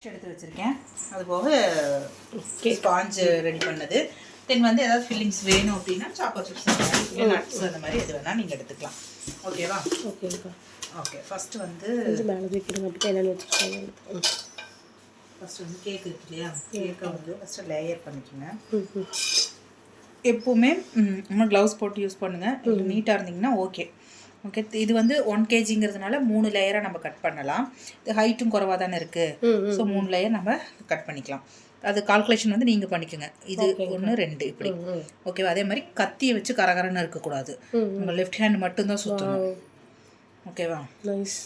எடுத்து வச்சுருக்கேன். அது போக ஸ்பாஞ்சு ரெடி பண்ணது. தென் வந்து ஏதாவது ஃபில்லிங்ஸ் வேணும் அப்படின்னா சாக்கோ சிப்ஸ் இல்லை நட்ஸ் அந்த மாதிரி எது வேணால் நீங்கள் எடுத்துக்கலாம். ஓகேவா? ஓகேக்கா. ஓகே, ஃபஸ்ட்டு வந்து மேலே வைக்கிறோம் அப்படி என்னென்னு வச்சுருக்காங்க. ஃபஸ்ட்டு வந்து கேக் இருக்கு இல்லையா, கேக்கை வந்து ஃபஸ்ட்டு லேயர் பண்ணிக்கோங்க. எப்போவுமே நம்ம க்ளவுஸ் போட்டு யூஸ் பண்ணுங்கள். நீட்டாக இருந்தீங்கன்னா ஓகே. ஓகே, இது வந்து 1 kgங்கிறதுனால 3 லேயராக நம்ம கட் பண்ணலாம். இது ஹைட்டும் குறைவாக தானே இருக்குது. ஸோ 3 லேயர் நம்ம கட் பண்ணிக்கலாம். அது கால்குலேஷன் வந்து நீங்கள் பண்ணிக்கோங்க. இது 1 2 இப்படி. ஓகேவா? அதே மாதிரி கத்தியை வச்சு கரகரன்னு இருக்கக்கூடாது. உங்கள் லெஃப்ட் ஹேண்ட் மட்டும்தான் சுற்றணும். ஓகேவா? நைஸ்.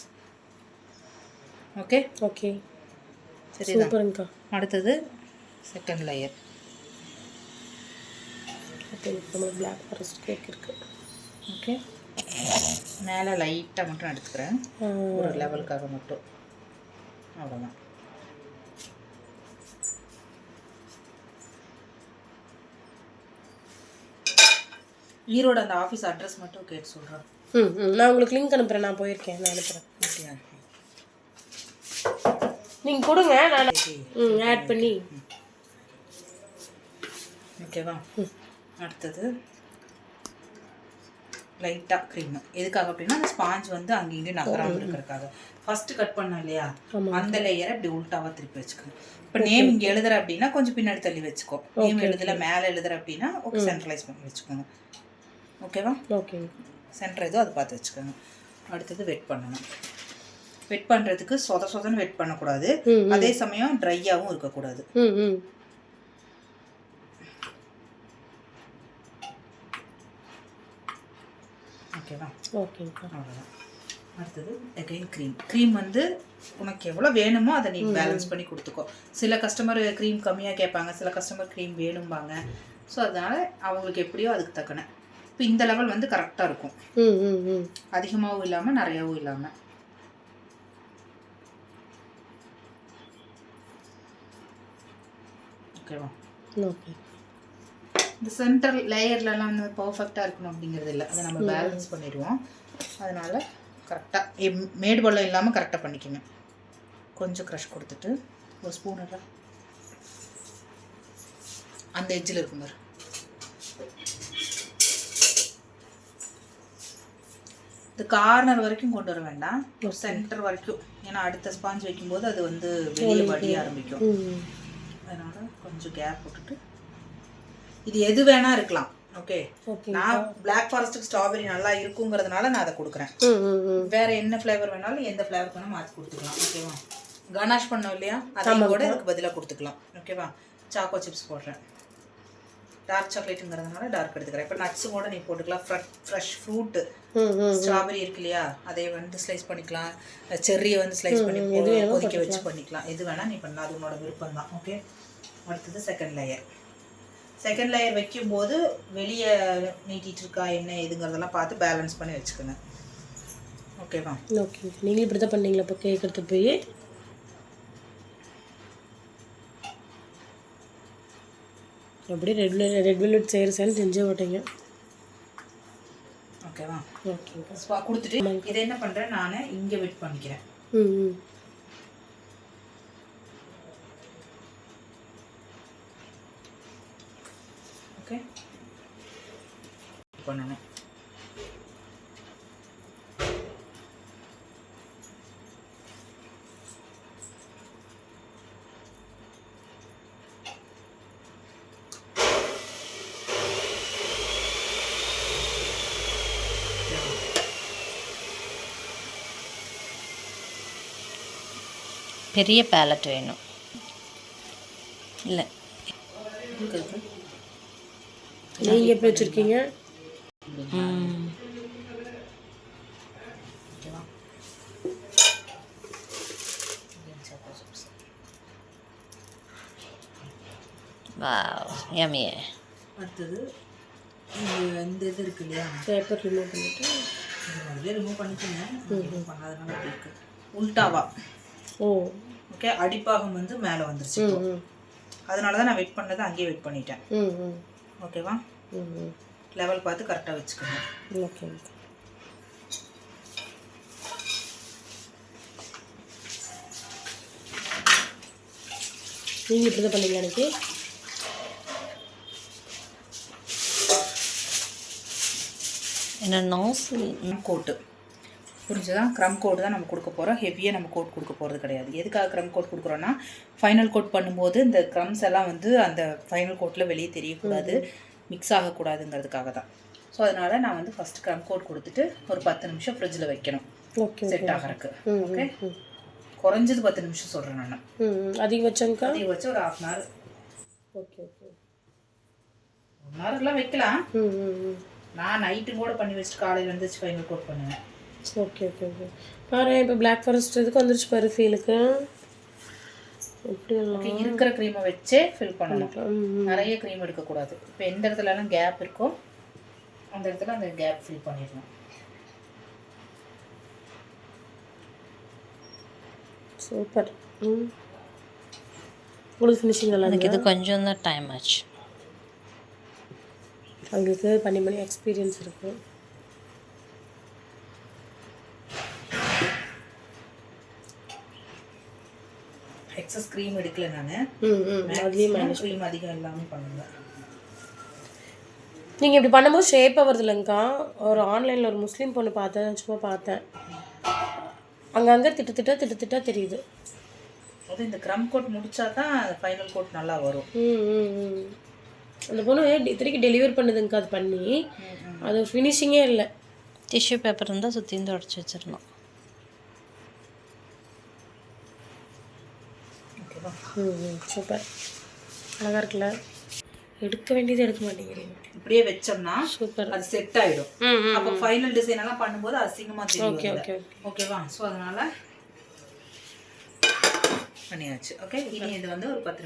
ஓகே ஓகே, சரி. சூப்பருங்கக்கா. அடுத்தது செகண்ட் லேயர். ஓகே, நம்மளுக்கு பிளாக் ஃபாரஸ்ட் கேக் இருக்குது. ஓகே, மேலே லைட்டாக மட்டும் எடுத்துக்கிறேன், ஒரு லெவலுக்காக மட்டும். அவ்வளோதான். ஈரோடு அந்த ஆஃபீஸ் அட்ரஸ் மட்டும் கேட்டு சொல்கிறேன். நான் உங்களுக்கு லிங்க் அனுப்புகிறேன். நான் போயிருக்கேன், நான் அனுப்புகிறேன். ஓகே, நீங்கள் கொடுங்க, நான் ஆட் பண்ணி. ஓகேவா? அடுத்தது லைட்டாக க்ரீமு. எதுக்காக அப்படின்னா அந்த ஸ்பாஞ்ச் வந்து அங்கேயும் நகராமல் இருக்கிறதுக்காக. ஃபஸ்ட்டு கட் பண்ணோம் இல்லையா, அந்த லேயரை இப்படி உள்டாவாக திருப்பி வச்சுக்கணும். இப்போ நேம் இங்கே எழுதுற அப்படின்னா கொஞ்சம் பின்னாடி தள்ளி வச்சுக்கோ. நேம் எழுதல மேலே எழுதுற அப்படின்னா ஓகே, சென்ட்ரலைஸ் பண்ணி வச்சுக்கோங்க. ஓகேவா? ஓகே, சென்டர் ஏதோ அதை பார்த்து வச்சுக்கோங்க. அடுத்தது வெட் பண்ணணும். வெட் பண்ணுறதுக்கு சொதன்னு வெட் பண்ணக்கூடாது, அதே சமயம் ட்ரையாகவும் இருக்கக்கூடாது. ஓகேவா? ஓகேங்கக்கா. அவ்வளோதான். அடுத்தது அகைன் க்ரீம் வந்து உனக்கு எவ்வளோ வேணுமோ அதை நீ பேலன்ஸ் பண்ணி கொடுத்துக்கோ. சில கஸ்டமர் க்ரீம் கம்மியாக கேட்பாங்க, சில கஸ்டமர் க்ரீம் வேணும்பாங்க. ஸோ அதனால் அவங்களுக்கு எப்படியோ அதுக்கு தக்கன. இப்போ இந்த லெவல் வந்து கரெக்டாக இருக்கும். அதிகமாகவும் இல்லாமல் நிறையாவும் இல்லாமல். ஓகேவா? ஓகே. இந்த சென்டர் லேயர்லலாம் வந்து பர்ஃபெக்டாக இருக்கணும் அப்படிங்கிறது இல்லை, அதை நம்ம பேலன்ஸ் பண்ணிடுவோம். அதனால் கரெக்டாக மேடு பள்ளம் இல்லாமல் கரெக்டாக பண்ணிக்கோங்க. கொஞ்சம் க்ரஷ் கொடுத்துட்டு ஒரு ஸ்பூன் இல்லை அந்த எட்ஜில் இருக்கும் பாரு, இந்த கார்னர் வரைக்கும் கொண்டு வர வேண்டாம், சென்டர் வரைக்கும். ஏன்னா அடுத்த ஸ்பாஞ்ச் வைக்கும்போது அது வந்து வெளியே வடிய ஆரம்பிக்கும். அதனால் கொஞ்சம் கேப் போட்டுட்டு இது எது வேணா இருக்கலாம். ஓகே, நான் பிளாக் ஃபாரஸ்ட்டுக்கு ஸ்ட்ராபெரி நல்லா இருக்குங்கிறதுனால நான் அதை கொடுக்குறேன். வேற என்ன ஃப்ளேவர் வேணாலும் எந்த ஃப்ளேவர் வேணாலும் மாற்றி கொடுத்துக்கலாம். ஓகேவா? கனாஷ் பண்ணோம் இல்லையா, அதையும் கூட இதுக்கு பதிலாக கொடுத்துக்கலாம். ஓகேவா? சாக்கோ சிப்ஸ் போடுறேன், டார்க் சாக்லேட்டுங்கிறதுனால டார்க் எடுத்துக்கிறேன். இப்போ நட்ஸும் கூட நீ போட்டுக்கலாம். ஃப்ரெஷ் ஃப்ரூட்டு ஸ்ட்ராபெரி இருக்கு இல்லையா, அதை வந்து ஸ்லைஸ் பண்ணிக்கலாம். செர்ரியை வந்து ஸ்லைஸ் பண்ணி கொதிக்க வச்சு பண்ணிக்கலாம். எது வேணால் நீ பண்ணலாம், அது உன்னோட விருப்பம் தான். ஓகே, அடுத்தது செகண்ட் லேயர் வைக்கும்போது வெளியே நீட்டிகிட்டு இருக்கா என்ன எதுங்கிறதெல்லாம் பார்த்து பேலன்ஸ் பண்ணி வச்சுக்கோங்க. ஓகேவா? ஓகே, நீங்களும் இப்படி தான் பண்ணீங்களா? இப்போ கேக் எடுத்து போய் அப்படியே ரெட் வெல்வெட் செய்கிறேன்னு செஞ்சே மாட்டீங்க. ஓகேவா? ஓகேங்க, கொடுத்துட்டு இதை என்ன பண்ணுறேன், நான் இங்கே வெயிட் பண்ணிக்கிறேன். ஓகே, பண்ணணும். பெரிய பேலட் வேணும் இல்லை? நீங்கள் எப்படி வச்சுருக்கீங்க? Wow, yummy. அடுத்தது இந்த இது இருக்கு இல்லையா, பேப்பர் ரிமூவ் பண்ணிவிட்டு முதல்ல ரிமூவ் பண்ணிக்கோங்க. பண்ணாதனால அப்படி இருக்கு. உல்டாவா? ஓகே, அடிப்பாகம் வந்து மேலே வந்துருச்சு. அதனால தான் நான் வெயிட் பண்ணதை அங்கேயே வெயிட் பண்ணிட்டேன். ஓகேவா? லெவல் பார்த்து கரெக்டாக வச்சுக்கோங்க. ஓகே. நீங்கள் இப்படி தான் பண்ணீங்க எனக்கு என்ன நோஸ் கோட்டு புரிஞ்சுதா? க்ரம் கோட் தான் நம்ம கொடுக்க போகிறோம். ஹெவியாக நம்ம கோட் கொடுக்க போகிறது கிடையாது. எதுக்காக க்ரம் கோட் கொடுக்குறோன்னா, ஃபைனல் கோட் பண்ணும்போது இந்த க்ரம்ஸ் எல்லாம் வந்து அந்த ஃபைனல் கோட்டில் வெளியே தெரியக்கூடாது, மிக்ஸ் ஆகக்கூடாதுங்கிறதுக்காக தான். ஸோ அதனால் நான் வந்து ஃபஸ்ட்டு க்ரம் கோட் கொடுத்துட்டு ஒரு 10 நிமிஷம் ஃப்ரிட்ஜில் வைக்கணும் செட் ஆகிறதுக்கு. ஓகே, குறைஞ்சது 10 நிமிஷம் சொல்கிறேன் நான். அதிகபட்சம்க்கா? அதிகபட்சம் ஒரு 1/2 hour. ஓகே ஓகே, 1 hourலாம் வைக்கலாம். நான் நைட்டும் கூட பண்ணி வச்சுட்டு காலையில் வந்துச்சு ஃபைனல் கோட் பண்ணுவேன். Okay okay okay. பாரு இப்போ பிளாக் ஃபாரஸ்ட் இதுக்கு வந்துருச்சு பாரு ஃபீலுக்கு. ஓகே, இருக்கிற க்ரீமை வச்சே ஃபில் பண்ணலாம். நிறைய க்ரீம் எடுக்கக்கூடாது. இப்போ எந்த இடத்துலலாம் கேப் இருக்கோ அந்த இடத்துல அந்த கேப் ஃபில் பண்ணிடணும். சூப்பர். உங்களுக்கு ஃபினிஷிங் நல்லா எனக்கு இது கொஞ்சம் தான் டைம் ஆச்சு. அவங்களுக்கு பண்ணி பண்ணி எக்ஸ்பீரியன்ஸ் இருக்குது. எக்ஸஸ் க்ரீம் எடுக்கல நான். க்ரீம் அதிகம் இல்லாமல் பண்ணுவேன். நீங்கள் இப்படி பண்ணும்போது ஷேப்பாக வருது இல்லைங்கக்கா. ஒரு ஆன்லைனில் ஒரு முஸ்லீம் பொண்ணு பார்த்தேன், சும்மா பார்த்தேன், அங்கங்கே திட்டு தெரியுது. அது இந்த க்ரம் கோட் முடிச்சா தான் ஃபைனல் கோட் நல்லா வரும். அந்த பொண்ணு இத்தனைக்கு டெலிவர் பண்ணுதுங்கக்கா. அது பண்ணி அது ஃபினிஷிங்கே இல்லை. டிஷ்யூ பேப்பர் இருந்தால் சுற்றியும் தொடச்சி வச்சிடணும். ஓகேவா? சூப்பர், அழகாக இருக்குல்ல. எடுக்க வேண்டியது எடுக்க மாட்டேங்கிறீங்க. இப்படியே வச்சோம்னா சூப்பர், அது செட் ஆகிடும். அப்போ ஃபைனல் டிசைன் எல்லாம் பண்ணும்போது அசிங்கமாக தெரியும். ஓகே ஓகே ஓகேவா? ஸோ அதனால் பண்ணியாச்சு. ஓகே, இனி இது வந்து ஒரு 10